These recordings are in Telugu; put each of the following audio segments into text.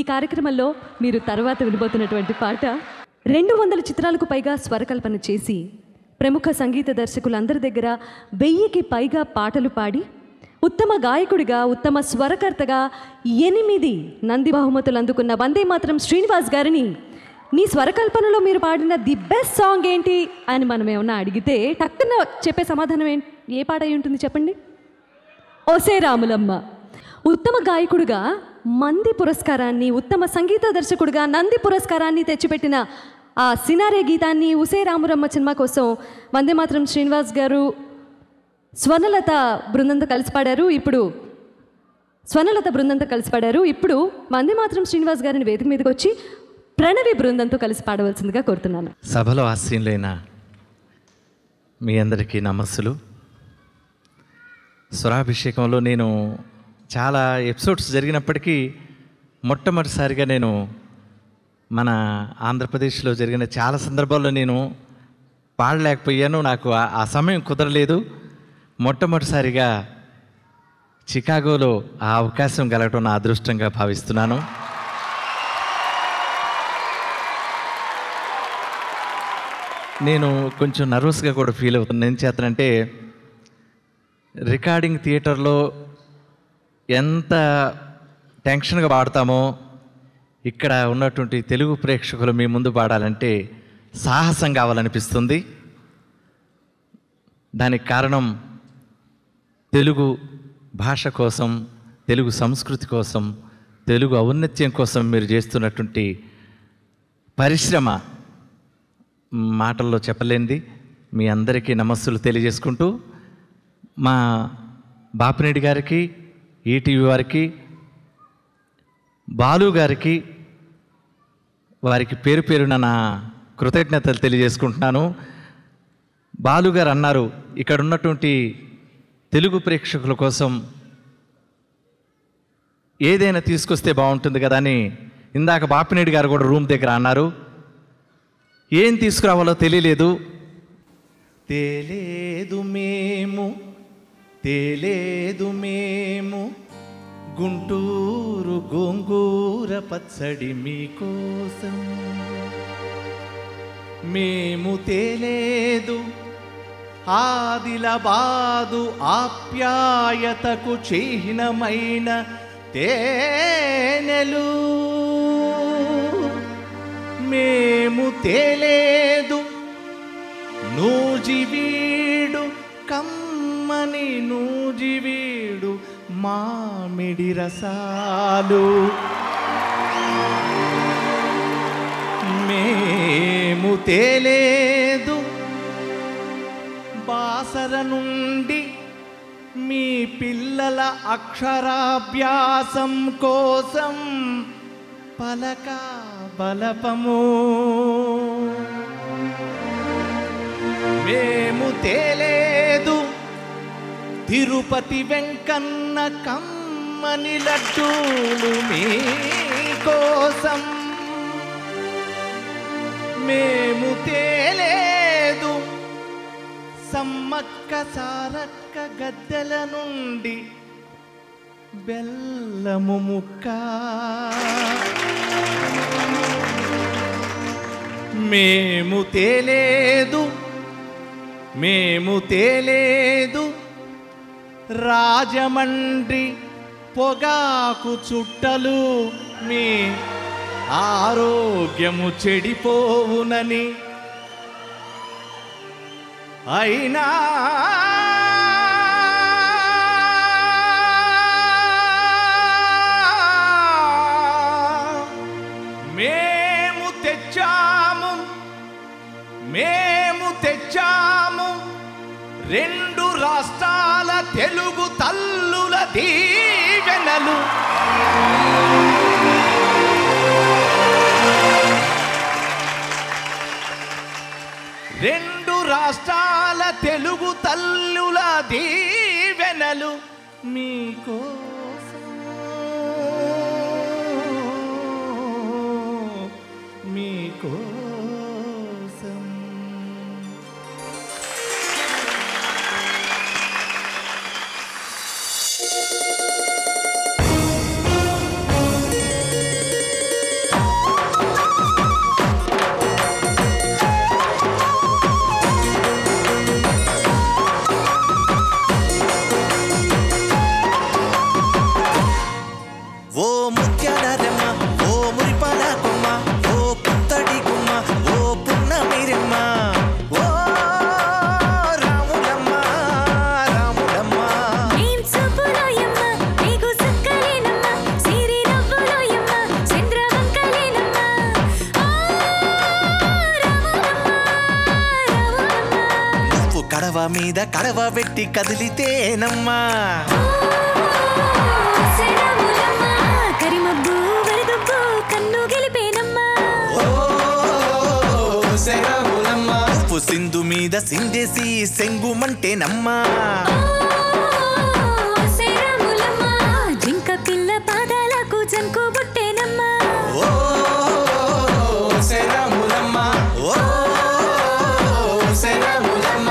ఈ కార్యక్రమంలో మీరు తర్వాత వినబోతున్నటువంటి పాట 200 చిత్రాలకు పైగా స్వరకల్పన చేసి ప్రముఖ సంగీత దర్శకులందరి దగ్గర 1000కి పైగా పాటలు పాడి ఉత్తమ గాయకుడిగా ఉత్తమ స్వరకర్తగా 8 నంది బహుమతులు అందుకున్న వందే మాతరం శ్రీనివాస్ గారిని నీ స్వరకల్పనలో మీరు పాడిన ది బెస్ట్ సాంగ్ ఏంటి అని మనం ఏమన్నా అడిగితే టక్కున చెప్పే సమాధానం ఏంటి? ఏ పాట అయి ఉంటుంది చెప్పండి? ఓసే రాములమ్మ. ఉత్తమ గాయకుడిగా మంది పురస్కారాన్ని, ఉత్తమ సంగీత దర్శకుడిగా నంది పురస్కారాన్ని తెచ్చిపెట్టిన ఆ సినారే గీతాన్ని ఉసే రాములమ్మ సినిమా కోసం వందే మాతరం శ్రీనివాస్ గారు స్వర్ణలత బృందంతో కలిసి పాడారు. ఇప్పుడు వందే మాతరం శ్రీనివాస్ గారిని వేదిక మీదకి వచ్చి ప్రణవి బృందంతో కలిసి పాడవలసిందిగా కోరుతున్నాను. సభలో ఆసీనులైన మీ అందరికీ నమస్సులు. స్వరాభిషేకంలో నేను చాలా ఎపిసోడ్స్ జరిగినప్పటికీ మొట్టమొదటిసారిగా నేను మన ఆంధ్రప్రదేశ్లో జరిగిన చాలా సందర్భాల్లో నేను పాడలేకపోయాను. నాకు ఆ సమయం కుదరలేదు. మొట్టమొదటిసారిగా చికాగోలో ఆ అవకాశం కలగటం నా అదృష్టంగా భావిస్తున్నాను. నేను కొంచెం నర్వస్గా కూడా ఫీల్ అవుతున్నాను. ఏం చేతనంటే రికార్డింగ్ థియేటర్లో ఎంత టెన్షన్గా పాడతామో ఇక్కడ ఉన్నటువంటి తెలుగు ప్రేక్షకులు మీ ముందు పాడాలంటే సాహసం కావాలనిపిస్తుంది. దానికి కారణం తెలుగు భాష కోసం, తెలుగు సంస్కృతి కోసం, తెలుగు ఔన్నత్యం కోసం మీరు చేస్తున్నటువంటి పరిశ్రమ మాటల్లో చెప్పలేనిది. మీ అందరికీ నమస్సులు తెలియజేసుకుంటూ మా బాపిరెడ్డి గారికి, ఈటీవీ వారికి, బాలు గారికి, వారికి పేరు పేరున నా కృతజ్ఞతలు తెలియజేసుకుంటున్నాను. బాలు గారు అన్నారు, ఇక్కడ ఉన్నటువంటి తెలుగు ప్రేక్షకుల కోసం ఏదైనా తీసుకొస్తే బాగుంటుంది కదా అని. ఇందాక బాపిరెడ్డి గారు కూడా రూమ్ దగ్గర అన్నారు, ఏం తీసుకురావాలో తెలియలేదు. తేలేదు మేము గుంటూరు గోంగూర పచ్చడి మీకోసం. మేము తేలేదు ఆదిలాబాదు ఆప్యాయతకు చిహ్నమైన తేనెలు. మేము తేలేదు నూజివీడు కమ్మని నూజివీడు మామిడి రసాలు. మేము తేలేదు బాసర నుండి మీ పిల్లల అక్షరాభ్యాసం కోసం పలక బలపము. మేము తేలేదు తిరుపతి వెంకన్న కమ్మని లడ్డూలు మీకోసం. మేము తేలేదు సమ్మక్క సారక్క గద్దెల నుండి బెల్లము ముక్క. మేము తేలేదు రాజమండ్రి పొగాకు చుట్టలు మీ ఆరోగ్యము చెడిపోవునని. అయినా మేము తెచ్చాము 2 రాష్ట్రాల తెలుగు తల్లుల దీవెనలు. రెండు రాష్ట్రాల తెలుగు తల్లుల దీవెనలు మీకోసం. మురిపాలరమ్మ ఓ మురిపాల కొమ్మ ఓ పుత్తడి కొమ్మ ఓ పున్నమిరమ్మ ఓ రాములమ్మ రాములమ్మ ఏం చూపులోయమ్మ నీకు సుక్కలేనమ్మ సిరి నవ్వులోయమ్మ చంద్రవంకలేనమ్మ ఓ రాములమ్మ రాములమ్మ నువ్వు కడవ మీద కడవ పెట్టి కదిలితేనమ్మా కరిమబ్బు వరదబ్బు కన్ను గెలిపేనమ్మా ఉప్పు సింధు మీద సిందేసి సెంగుమంటేనమ్మా జింక పిల్ల పాదాలకు జంకు బుట్టేనమ్మా ఓ శరములమ్మ ఓ శరములమ్మ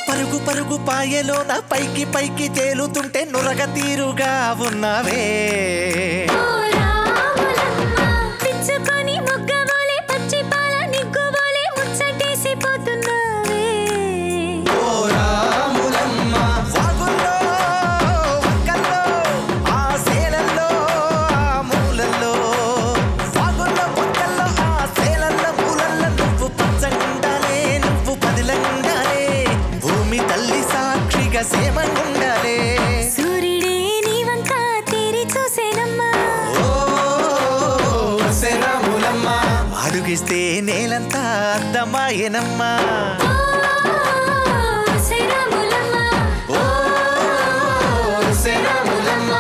పరుగు పరుగు పాయలోన పైకి పైకి తేలుతుంటే నురగ తీరుగా ఉన్నావే పిచ్చుకొని మొగ్గబోలే పచ్చి పాల నిగ్గుబోలే ముచ్చటేసిపోతున్నావే ఓ రాములమ్మ వాగుల్లో వంకల్లో ఆ సేలల్లో ఆ మూలల్లో వాగుల్లో వంకల్లో ఆ సేలల్లో మూలల్లో నువ్వు పచ్చగుండాలే నువ్వు పదిలంగాలే భూమి తల్లి సాక్షిగా సేమంగుండాలే సూర్యుడే నీ వంక తీరి చూసేనమ్మా ఓ శరములమ్మ అడుగిస్తే నేలంతా అందమాయనమ్మా శరములమ్మ ఓ శరములమ్మ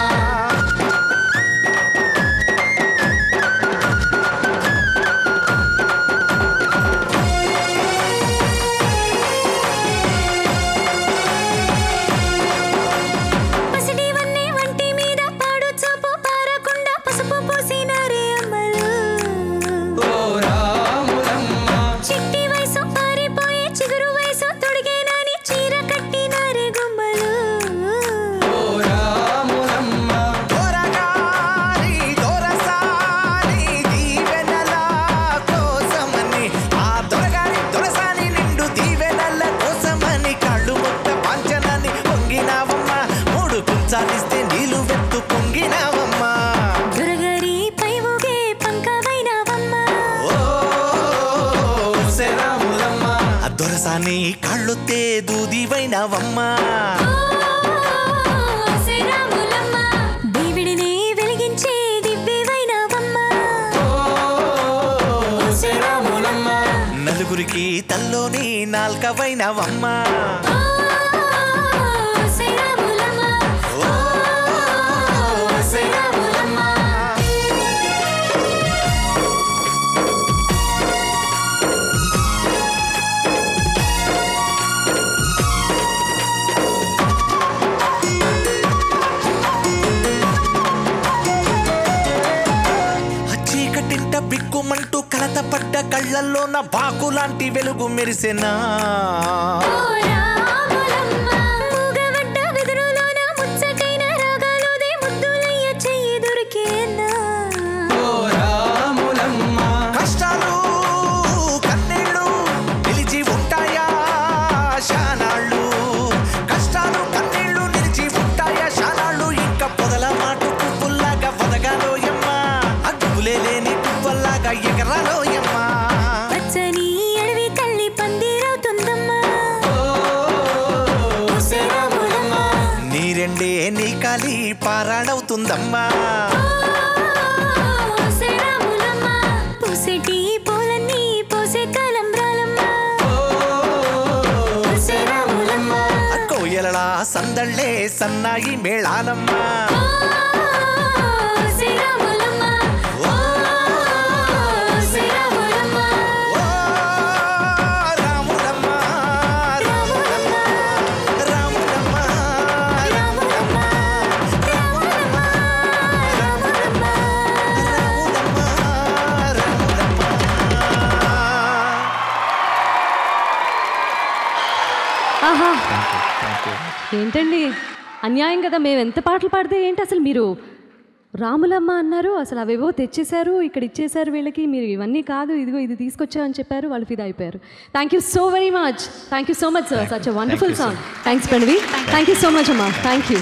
పసిడి వన్నే వంటి మీద పాడు చూపు పారకుండా పసుపు పూసినారే అమ్మలు ఓ రాములమ్మ చిట్టి వయసు పారిపోయే చిగురు వయసు తొడిగేనని చీర కట్టినారే గుమ్మలు ఓ రాములమ్మ దొరగారి దొరసాని దీవెనల కోసమని ఆ దొరగారి దొరసాని నిండు దీవెనల కోసమని కళ్ళు మొక్క పంచనని పొంగినావమ్మ మూడు కుంచాలిస్తే నీళ్ళు వెత్తు పొంగినావమ్మా దొరగారి పై ఊగే పంకవైనవమ్మ ఓ శరములమ్మ దొరసాని కళ్ళొత్తే దూదివైనవమ్మా శరములమ్మ దీవిడిని వెలిగించే దివ్యవైనవమ్మ శరములమ్మ నలుగురికి తల్లోని నాల్కవైనవమ్మా శరములమ్మ ఓ శరములమ్మ చీకటింట బిక్కుమంటూ కలత పడ్డ కళ్ళల్లోన బాకులాంటి వెలుగు మెరిసెనా మూగవడ్డ వెదురులోన ముచ్చటైన రాగాలుదే ముద్దులయ్య చెయ్యి దొరికేనా కష్టాలు కన్నీళ్ళు నిలిచి ఉంటాయా శానాళ్ళు కష్టాలు కన్నీళ్ళు నిలిచి ఉంటాయా శానాళ్ళు ఇంకా పొదల మాటు పువ్వుల్లాగా వదగాలోయమ్మా అగ్గులే లేని పువ్వుల్లాగా ఎగరాలోయమ్మా పచ్చని అడవి తల్లి పందిరవుతుందమ్మా శరములమ్మ నీరెండే నీ కాలి పారాడవుతుందమ్మా శరములమ్మ పూసెటి పూలన్నీ పోసే కలంబ్రాలమ్మ శరములమ్మ కోయలలా సందళ్ళే సన్నాయి మేళాలమ్మా శరములమ్మ శరములమ్మ ఓ రాములమ్మ రాములమ్మ రాములమ్మ రాములమ్మ రాములమ్మ రాములమ్మ ఆహా ఏంటండి అన్యాయం కదా, మేము ఎంత పాటలు పాడితే ఏంటి అసలు, మీరు రాములమ్మ అన్నారు, అసలు అవేవో తెచ్చేశారు, ఇక్కడ ఇచ్చేశారు వీళ్ళకి, మీరు ఇవన్నీ కాదు, ఇదిగో ఇది తీసుకొచ్చారని చెప్పారు, వాళ్ళు ఫిదా అయిపోయారు. Thank you so very much, thank you so much sir, such a wonderful song. Thanks Pranavi, thank you so much అమ్మా, థ్యాంక్ యూ.